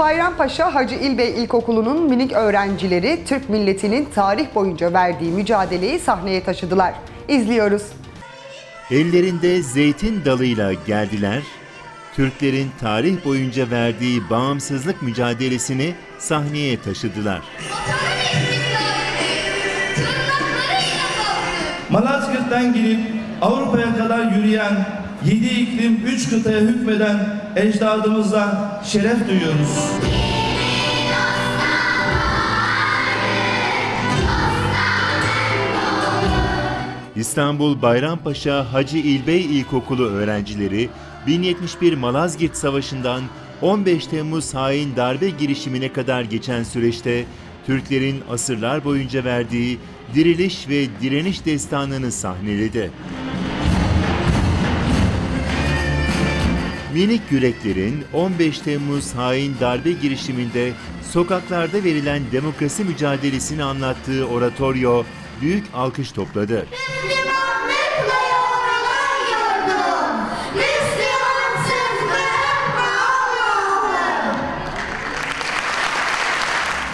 Bayrampaşa Hacı İlbey İlkokulu'nun minik öğrencileri Türk milletinin tarih boyunca verdiği mücadeleyi sahneye taşıdılar. İzliyoruz. Ellerinde zeytin dalıyla geldiler, Türklerin tarih boyunca verdiği bağımsızlık mücadelesini sahneye taşıdılar. Malazgirt'ten gelip Avrupa'ya kadar yürüyen, 7 iklim 3 kıtaya hükmeden ecdadımızdan şeref duyuyoruz. İstanbul Bayrampaşa Hacı İlbey İlkokulu öğrencileri 1071 Malazgirt Savaşı'ndan 15 Temmuz hain darbe girişimine kadar geçen süreçte Türklerin asırlar boyunca verdiği diriliş ve direniş destanını sahneledi. Minik yüreklerin 15 Temmuz hain darbe girişiminde sokaklarda verilen demokrasi mücadelesini anlattığı oratoryo büyük alkış topladı.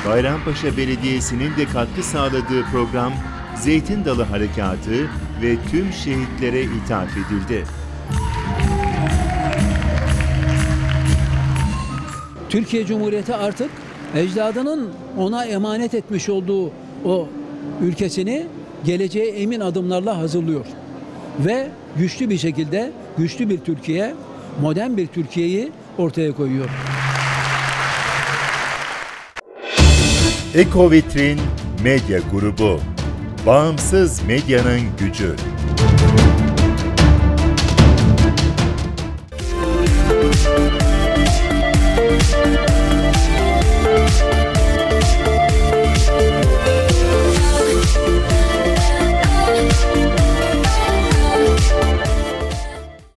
Bayrampaşa Belediyesi'nin de katkı sağladığı program Zeytin Dalı Harekatı ve tüm şehitlere ithaf edildi. Türkiye Cumhuriyeti artık ecdadının ona emanet etmiş olduğu o ülkesini geleceğe emin adımlarla hazırlıyor. Ve güçlü bir şekilde, güçlü bir Türkiye, modern bir Türkiye'yi ortaya koyuyor. Ekovitrin Medya Grubu, bağımsız medyanın gücü.